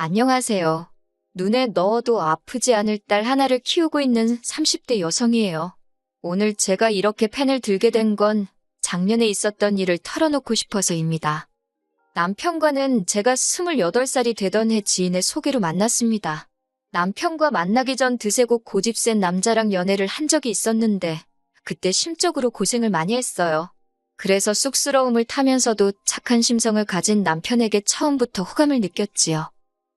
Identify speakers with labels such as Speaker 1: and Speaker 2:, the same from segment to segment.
Speaker 1: 안녕하세요. 눈에 넣어도 아프지 않을 딸 하나를 키우고 있는 30대 여성이에요. 오늘 제가 이렇게 펜을 들게 된 건 작년에 있었던 일을 털어놓고 싶어서입니다. 남편과는 제가 28살이 되던 해 지인의 소개로 만났습니다. 남편과 만나기 전 드세고 고집센 남자랑 연애를 한 적이 있었는데 그때 심적으로 고생을 많이 했어요. 그래서 쑥스러움을 타면서도 착한 심성을 가진 남편에게 처음부터 호감을 느꼈지요.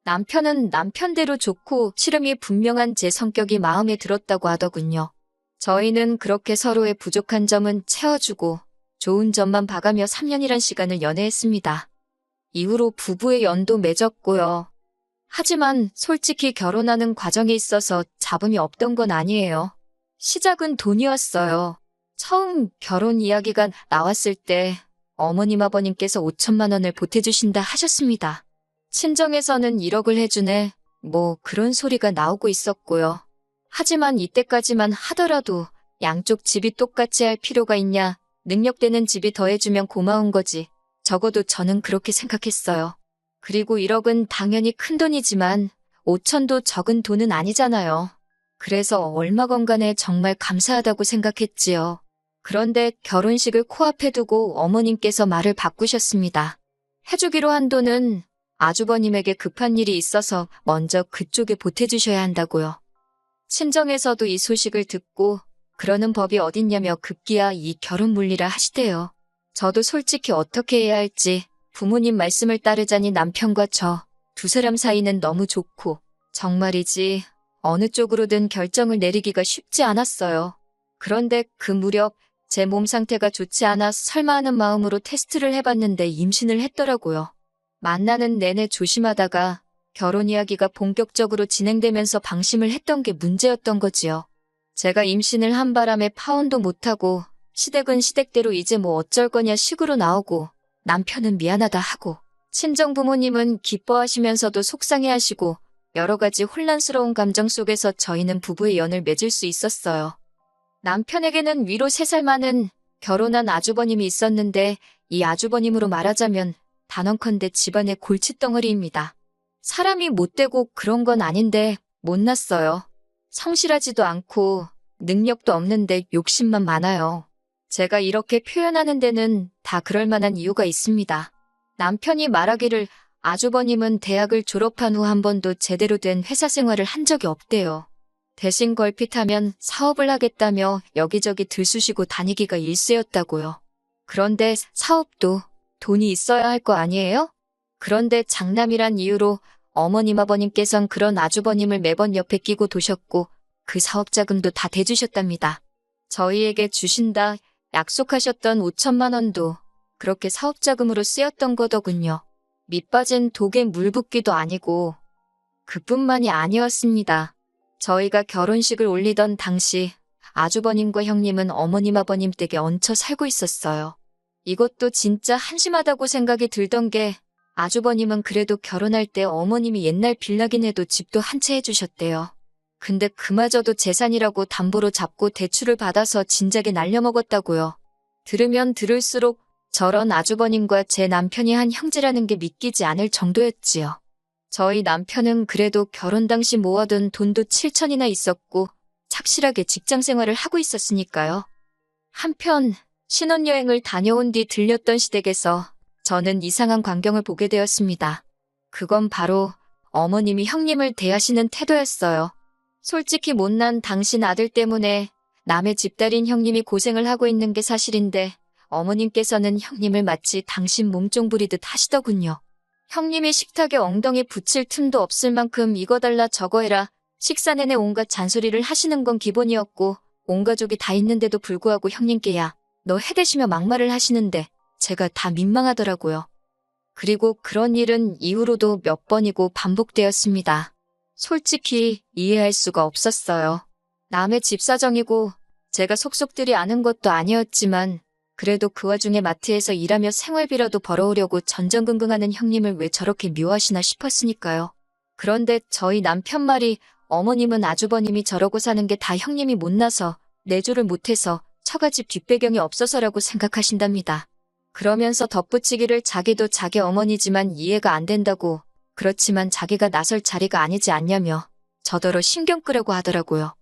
Speaker 1: 남편은 남편대로 좋고 시름이 분명한 제 성격이 마음에 들었다고 하더군요. 저희는 그렇게 서로의 부족한 점은 채워주고 좋은 점만 봐가며 3년이란 시간을 연애했습니다. 이후로 부부의 연도 맺었고요. 하지만 솔직히 결혼하는 과정에 있어서 잡음이 없던 건 아니에요. 시작은 돈이었어요. 처음 결혼 이야기가 나왔을 때 어머님 아버님께서 5천만 원을 보태주신다 하셨습니다. 친정에서는 1억을 해주네. 뭐 그런 소리가 나오고 있었고요. 하지만 이때까지만 하더라도 양쪽 집이 똑같이 할 필요가 있냐. 능력되는 집이 더해주면 고마운 거지. 적어도 저는 그렇게 생각했어요. 그리고 1억은 당연히 큰 돈이지만 5천도 적은 돈은 아니잖아요. 그래서 얼마건 간에 정말 감사하다고 생각했지요. 그런데 결혼식을 코앞에 두고 어머님께서 말을 바꾸셨습니다. 해주기로 한 돈은 아주버님에게 급한 일이 있어서 먼저 그쪽에 보태주셔야 한다고요. 친정에서도 이 소식을 듣고 그러는 법이 어딨냐며 급기야 이 결혼 물리라 하시대요. 저도 솔직히 어떻게 해야 할지 부모님 말씀을 따르자니 남편과 저 두 사람 사이는 너무 좋고 정말이지 어느 쪽으로든 결정을 내리기가 쉽지 않았어요. 그런데 그 무렵 제 몸 상태가 좋지 않아 설마 하는 마음으로 테스트를 해봤는데 임신을 했더라고요. 만나는 내내 조심하다가 결혼 이야기가 본격적으로 진행되면서 방심을 했던 게 문제였던 거지요. 제가 임신을 한 바람에 파혼도 못하고 시댁은 시댁대로 이제 뭐 어쩔 거냐 식으로 나오고 남편은 미안하다 하고 친정 부모님은 기뻐하시면서도 속상해하시고 여러 가지 혼란스러운 감정 속에서 저희는 부부의 연을 맺을 수 있었어요. 남편에게는 위로 3살 많은 결혼한 아주버님이 있었는데 이 아주버님으로 말하자면 단언컨대 집안의 골칫덩어리입니다. 사람이 못되고 그런 건 아닌데 못났어요. 성실하지도 않고 능력도 없는데 욕심만 많아요. 제가 이렇게 표현하는 데는 다 그럴 만한 이유가 있습니다. 남편이 말하기를 아주버님은 대학을 졸업한 후 한 번도 제대로 된 회사 생활을 한 적이 없대요. 대신 걸핏하면 사업을 하겠다며 여기저기 들쑤시고 다니기가 일쑤였다고요. 그런데 사업도 돈이 있어야 할 거 아니에요? 그런데 장남이란 이유로 어머님 아버님께선 그런 아주버님을 매번 옆에 끼고 도셨고 그 사업 자금도 다 대주셨답니다. 저희에게 주신다 약속하셨던 5천만 원도 그렇게 사업 자금으로 쓰였던 거더군요. 밑빠진 독에 물 붓기도 아니고 그뿐만이 아니었습니다. 저희가 결혼식을 올리던 당시 아주버님과 형님은 어머님 아버님 댁에 얹혀 살고 있었어요. 이것도 진짜 한심하다고 생각이 들던 게 아주버님은 그래도 결혼할 때 어머님이 옛날 빌라긴 해도 집도 한 채 해주셨대요. 근데 그마저도 재산이라고 담보로 잡고 대출을 받아서 진작에 날려먹었다고요. 들으면 들을수록 저런 아주버님과 제 남편이 한 형제라는 게 믿기지 않을 정도였지요. 저희 남편은 그래도 결혼 당시 모아둔 돈도 7천이나 있었고 착실하게 직장 생활을 하고 있었으니까요. 한편 신혼여행을 다녀온 뒤 들렸던 시댁에서 저는 이상한 광경을 보게 되었습니다. 그건 바로 어머님이 형님을 대하시는 태도였어요. 솔직히 못난 당신 아들 때문에 남의 집딸인 형님이 고생을 하고 있는 게 사실인데 어머님께서는 형님을 마치 당신 몸종 부리듯 하시더군요. 형님이 식탁에 엉덩이 붙일 틈도 없을 만큼 이거 달라 저거 해라 식사 내내 온갖 잔소리를 하시는 건 기본이었고 온 가족이 다 있는데도 불구하고 형님께 야 너 해대시며 막말을 하시는데 제가 다 민망하더라고요. 그리고 그런 일은 이후로도 몇 번이고 반복되었습니다. 솔직히 이해할 수가 없었어요. 남의 집 사정이고 제가 속속들이 아는 것도 아니었지만 그래도 그 와중에 마트에서 일하며 생활비라도 벌어오려고 전전긍긍하는 형님을 왜 저렇게 묘하시나 싶었으니까요. 그런데 저희 남편 말이 어머님은 아주버님이 저러고 사는 게 다 형님이 못나서 내조를 못해서 처가집 뒷배경이 없어서라고 생각하신답니다. 그러면서 덧붙이기를 자기도 자기 어머니지만 이해가 안 된다고 그렇지만 자기가 나설 자리가 아니지 않냐며 저더러 신경 끄라고 하더라고요.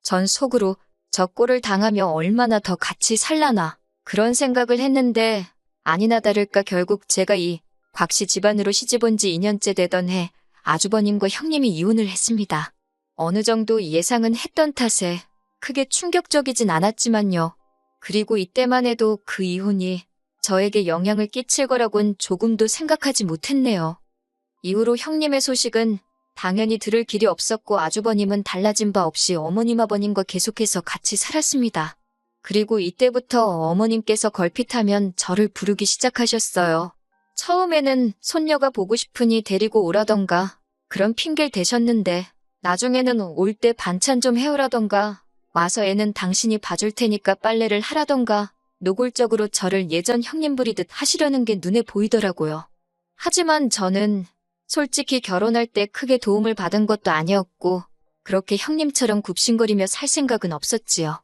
Speaker 1: 전 속으로 저 꼴을 당하며 얼마나 더 같이 살라나 그런 생각을 했는데 아니나 다를까 결국 제가 이 곽씨 집안으로 시집 온 지 2년째 되던 해 아주버님과 형님이 이혼을 했습니다. 어느 정도 예상은 했던 탓에 크게 충격적이진 않았지만요. 그리고 이때만 해도 그 이혼이 저에게 영향을 끼칠 거라곤 조금도 생각하지 못했네요. 이후로 형님의 소식은 당연히 들을 길이 없었고 아주버님은 달라진 바 없이 어머님 아버님과 계속해서 같이 살았습니다. 그리고 이때부터 어머님께서 걸핏하면 저를 부르기 시작하셨어요. 처음에는 손녀가 보고 싶으니 데리고 오라던가 그런 핑계를 대셨는데 나중에는 올 때 반찬 좀 해오라던가 와서 애는 당신이 봐줄 테니까 빨래를 하라던가 노골적으로 저를 예전 형님 부리듯 하시려는 게 눈에 보이더라고요. 하지만 저는 솔직히 결혼할 때 크게 도움을 받은 것도 아니었고 그렇게 형님처럼 굽신거리며 살 생각은 없었지요.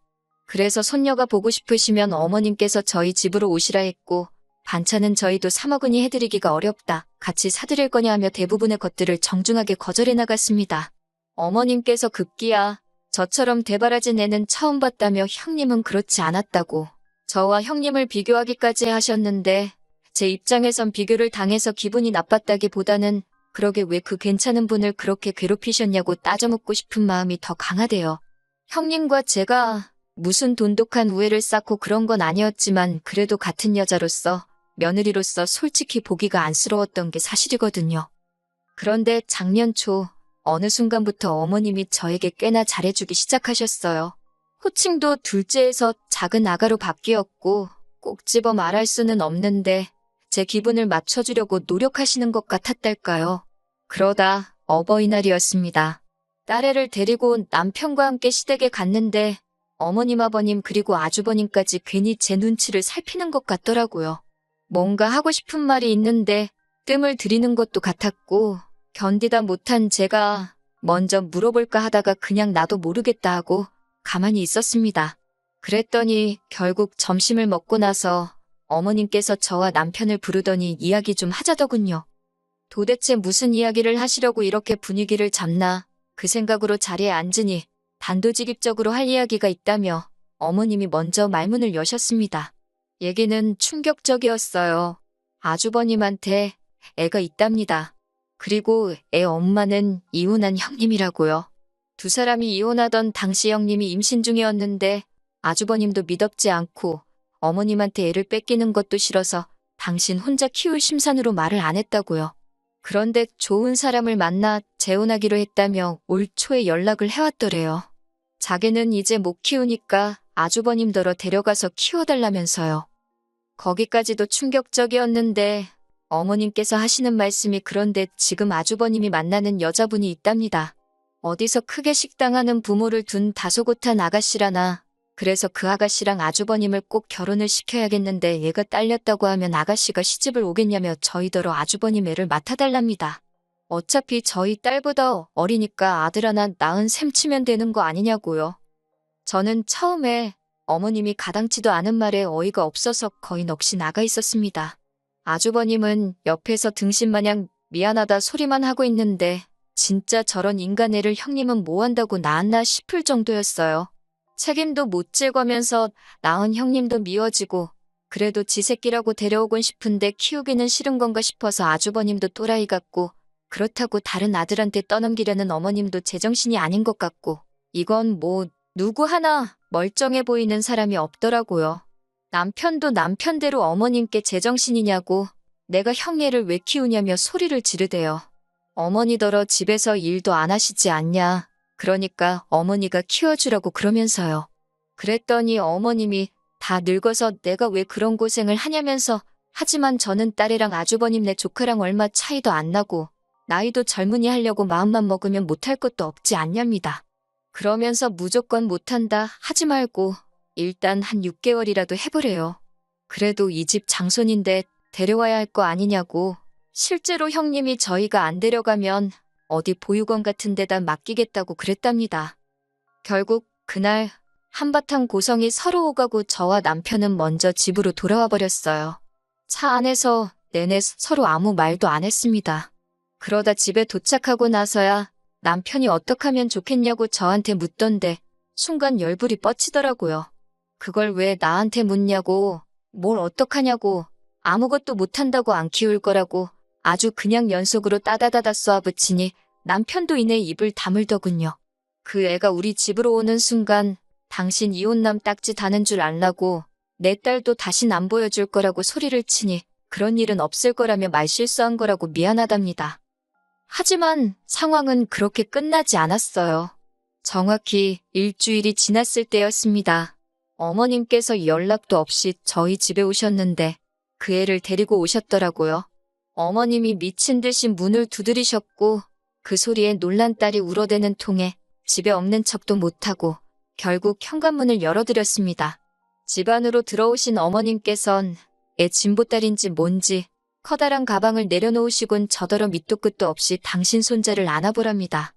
Speaker 1: 그래서 손녀가 보고 싶으시면 어머님께서 저희 집으로 오시라 했고 반찬은 저희도 사 먹으니 해드리기가 어렵다. 같이 사드릴 거냐 하며 대부분의 것들을 정중하게 거절해 나갔습니다. 어머님께서 급기야 저처럼 대바라진 애는 처음 봤다며 형님은 그렇지 않았다고 저와 형님을 비교하기까지 하셨는데 제 입장에선 비교를 당해서 기분이 나빴다기보다는 그러게 왜 그 괜찮은 분을 그렇게 괴롭히셨냐고 따져묻고 싶은 마음이 더 강하대요. 형님과 제가 무슨 돈독한 우애를 쌓고 그런 건 아니었지만 그래도 같은 여자로서 며느리로서 솔직히 보기가 안쓰러웠던 게 사실이거든요. 그런데 작년 초 어느 순간부터 어머님이 저에게 꽤나 잘해주기 시작하셨어요. 호칭도 둘째에서 작은 아가로 바뀌었고 꼭 집어 말할 수는 없는데 제 기분을 맞춰주려고 노력하시는 것 같았달까요. 그러다 어버이날이었습니다. 딸애를 데리고 남편과 함께 시댁에 갔는데 어머님 아버님 그리고 아주버님까지 괜히 제 눈치를 살피는 것 같더라고요. 뭔가 하고 싶은 말이 있는데 뜸을 들이는 것도 같았고 견디다 못한 제가 먼저 물어볼까 하다가 그냥 나도 모르겠다 하고 가만히 있었습니다. 그랬더니 결국 점심을 먹고 나서 어머님께서 저와 남편을 부르더니 이야기 좀 하자더군요. 도대체 무슨 이야기를 하시려고 이렇게 분위기를 잡나 그 생각으로 자리에 앉으니 단도직입적으로 할 이야기가 있다며 어머님이 먼저 말문을 여셨습니다. 얘기는 충격적이었어요. 아주버님한테 애가 있답니다. 그리고 애 엄마는 이혼한 형님이라고요. 두 사람이 이혼하던 당시 형님이 임신 중이었는데 아주버님도 미덥지 않고 어머님한테 애를 뺏기는 것도 싫어서 당신 혼자 키울 심산으로 말을 안 했다고요. 그런데 좋은 사람을 만나 재혼하기로 했다며 올 초에 연락을 해왔더래요. 자기는 이제 못 키우니까 아주버님더러 데려가서 키워달라면서요. 거기까지도 충격적이었는데 어머님께서 하시는 말씀이 그런데 지금 아주버님이 만나는 여자분이 있답니다. 어디서 크게 식당하는 부모를 둔 다소곳한 아가씨라나 그래서 그 아가씨랑 아주버님을 꼭 결혼을 시켜야겠는데 얘가 딸렸다고 하면 아가씨가 시집을 오겠냐며 저희더러 아주버님 애를 맡아달랍니다. 어차피 저희 딸보다 어리니까 아들 하나 낳은 셈 치면 되는 거 아니냐고요. 저는 처음에 어머님이 가당치도 않은 말에 어이가 없어서 거의 넋이 나가 있었습니다. 아주버님은 옆에서 등신마냥 미안하다 소리만 하고 있는데 진짜 저런 인간 애를 형님은 뭐 한다고 낳았나 싶을 정도였어요. 책임도 못 질거면서 낳은 형님도 미워지고 그래도 지 새끼라고 데려오곤 싶은데 키우기는 싫은 건가 싶어서 아주버님도 또라이 같고 그렇다고 다른 아들한테 떠넘기려는 어머님도 제정신이 아닌 것 같고 이건 뭐 누구 하나 멀쩡해 보이는 사람이 없더라고요. 남편도 남편대로 어머님께 제정신이냐고 내가 형애를 왜 키우냐며 소리를 지르대요. 어머니더러 집에서 일도 안 하시지 않냐. 그러니까 어머니가 키워주라고 그러면서요. 그랬더니 어머님이 다 늙어서 내가 왜 그런 고생을 하냐면서 하지만 저는 딸이랑 아주버님네 조카랑 얼마 차이도 안 나고 나이도 젊은이 하려고 마음만 먹으면 못할 것도 없지 않냐입니다. 그러면서 무조건 못한다 하지 말고 일단 한 6개월이라도 해보래요. 그래도 이 집 장손인데 데려와야 할 거 아니냐고. 실제로 형님이 저희가 안 데려가면 어디 보육원 같은 데다 맡기겠다고 그랬답니다. 결국 그날 한바탕 고성이 서로 오가고 저와 남편은 먼저 집으로 돌아와 버렸어요. 차 안에서 내내 서로 아무 말도 안 했습니다. 그러다 집에 도착하고 나서야 남편이 어떻게 하면 좋겠냐고 저한테 묻던데 순간 열불이 뻗치더라고요. 그걸 왜 나한테 묻냐고, 뭘 어떡하냐고, 아무것도 못한다고 안 키울 거라고 아주 그냥 연속으로 따다다다 쏘아붙이니 남편도 이내 입을 다물더군요. 그 애가 우리 집으로 오는 순간 당신 이혼남 딱지 다는 줄 알라고 내 딸도 다신 안 보여줄 거라고 소리를 치니 그런 일은 없을 거라며 말실수한 거라고 미안하답니다. 하지만 상황은 그렇게 끝나지 않았어요. 정확히 일주일이 지났을 때였습니다. 어머님께서 연락도 없이 저희 집에 오셨는데 그 애를 데리고 오셨더라고요. 어머님이 미친 듯이 문을 두드리셨고 그 소리에 놀란 딸이 울어대는 통에 집에 없는 척도 못하고 결국 현관문을 열어드렸습니다. 집 안으로 들어오신 어머님께선 애 진보딸인지 뭔지 커다란 가방을 내려놓으시곤 저더러 밑도 끝도 없이 당신 손자를 안아보랍니다.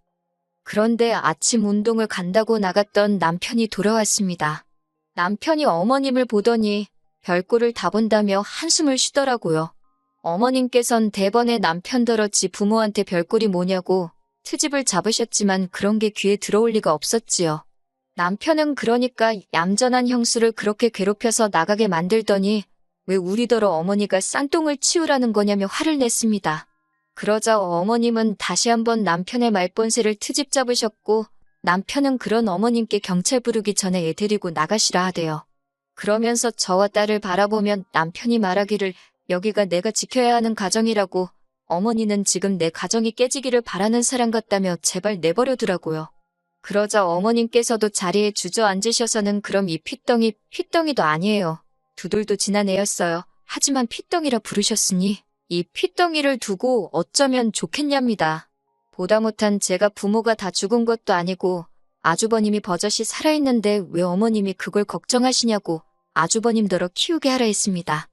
Speaker 1: 그런데 아침 운동을 간다고 나갔던 남편이 돌아왔습니다. 남편이 어머님을 보더니 별꼴을 다 본다며 한숨을 쉬더라고요. 어머님께선 대번에 남편더러 지 부모한테 별꼴이 뭐냐고 트집을 잡으셨지만 그런 게 귀에 들어올 리가 없었지요. 남편은 그러니까 얌전한 형수를 그렇게 괴롭혀서 나가게 만들더니 왜 우리더러 어머니가 싼똥을 치우라는 거냐며 화를 냈습니다. 그러자 어머님은 다시 한번 남편의 말본세를 트집 잡으셨고 남편은 그런 어머님께 경찰 부르기 전에 애 데리고 나가시라 하대요. 그러면서 저와 딸을 바라보면 남편이 말하기를 여기가 내가 지켜야 하는 가정이라고 어머니는 지금 내 가정이 깨지기를 바라는 사람 같다며 제발 내버려두라고요. 그러자 어머님께서도 자리에 주저앉으셔서는 그럼 이 핏덩이도 아니에요. 두들도 지난 애였어요. 하지만 핏덩이라 부르셨으니 이 핏덩이를 두고 어쩌면 좋겠냐입니다. 보다 못한 제가 부모가 다 죽은 것도 아니고 아주버님이 버젓이 살아있는데 왜 어머님이 그걸 걱정하시냐고 아주버님더러 키우게 하라 했습니다.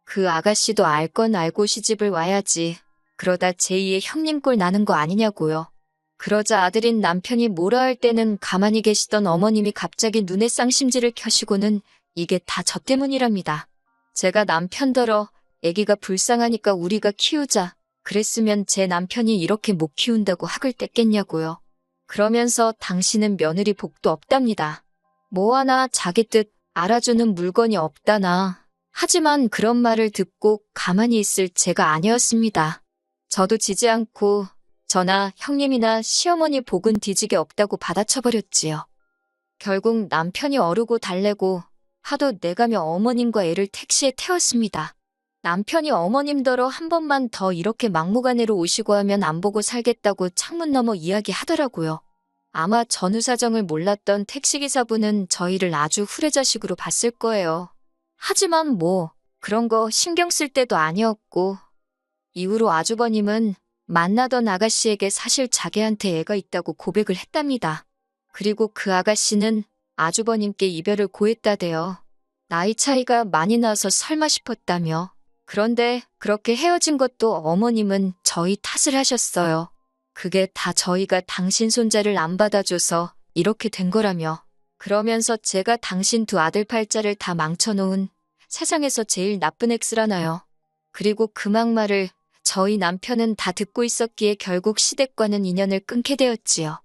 Speaker 1: 그 아가씨도 알 건 알고 시집을 와야지. 그러다 제2의 형님 꼴 나는 거 아니냐고요. 그러자 아들인 남편이 뭐라 할 때는 가만히 계시던 어머님이 갑자기 눈에 쌍심지를 켜시고는 이게 다 저 때문이랍니다. 제가 남편더러 애기가 불쌍하니까 우리가 키우자. 그랬으면 제 남편이 이렇게 못 키운다고 학을 뗐겠냐고요. 그러면서 당신은 며느리 복도 없답니다. 뭐 하나 자기 뜻 알아주는 물건이 없다나. 하지만 그런 말을 듣고 가만히 있을 제가 아니었습니다. 저도 지지 않고 저나 형님이나 시어머니 복은 뒤지게 없다고 받아쳐버렸지요. 결국 남편이 어르고 달래고 하도 내가며 어머님과 애를 택시에 태웠습니다. 남편이 어머님더러 한 번만 더 이렇게 막무가내로 오시고 하면 안 보고 살겠다고 창문 너머 이야기하더라고요. 아마 전후 사정을 몰랐던 택시기사분은 저희를 아주 후레자식으로 봤을 거예요. 하지만 뭐 그런 거 신경 쓸 때도 아니었고 이후로 아주버님은 만나던 아가씨에게 사실 자기한테 애가 있다고 고백을 했답니다. 그리고 그 아가씨는 아주버님께 이별을 고했다대요. 나이 차이가 많이 나서 설마 싶었다며. 그런데 그렇게 헤어진 것도 어머님은 저희 탓을 하셨어요. 그게 다 저희가 당신 손자를 안 받아줘서 이렇게 된 거라며. 그러면서 제가 당신 두 아들 팔자를 다 망쳐놓은 세상에서 제일 나쁜 엑스라나요. 그리고 그 막말을 저희 남편은 다 듣고 있었기에 결국 시댁과는 인연을 끊게 되었지요.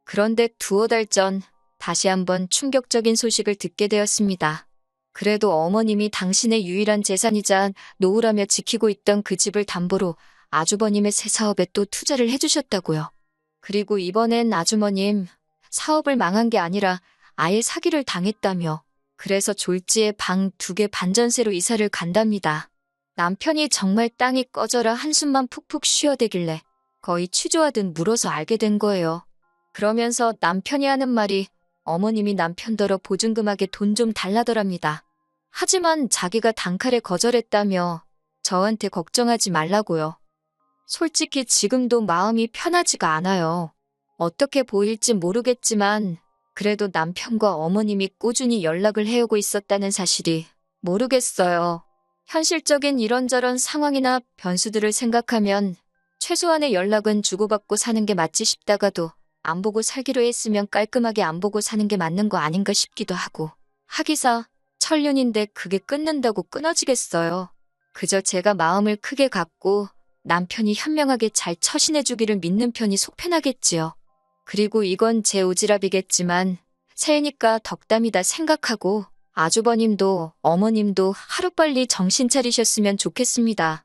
Speaker 1: 그런데 두어 달 전 다시 한번 충격적인 소식을 듣게 되었습니다. 그래도 어머님이 당신의 유일한 재산이자 노후라며 지키고 있던 그 집을 담보로 아주버님의 새 사업에 또 투자를 해주셨다고요. 그리고 이번엔 아주머님 사업을 망한 게 아니라 아예 사기를 당했다며 그래서 졸지에 방 2개 반전세로 이사를 간답니다. 남편이 정말 땅이 꺼져라 한숨만 푹푹 쉬어대길래 거의 취조하듯 물어서 알게 된 거예요. 그러면서 남편이 하는 말이 어머님이 남편더러 보증금하게 돈 좀 달라더랍니다. 하지만 자기가 단칼에 거절했다며 저한테 걱정하지 말라고요. 솔직히 지금도 마음이 편하지가 않아요. 어떻게 보일지 모르겠지만 그래도 남편과 어머님이 꾸준히 연락을 해오고 있었다는 사실이 모르겠어요. 현실적인 이런저런 상황이나 변수들을 생각하면 최소한의 연락은 주고받고 사는 게 맞지 싶다가도 안 보고 살기로 했으면 깔끔하게 안 보고 사는 게 맞는 거 아닌가 싶기도 하고 하기사 천륜인데 그게 끊는다고 끊어지겠어요. 그저 제가 마음을 크게 갖고 남편이 현명하게 잘 처신해주기를 믿는 편이 속 편하겠지요. 그리고 이건 제 오지랖이겠지만 새해니까 덕담이다 생각하고 아주버님도 어머님도 하루빨리 정신 차리셨으면 좋겠습니다.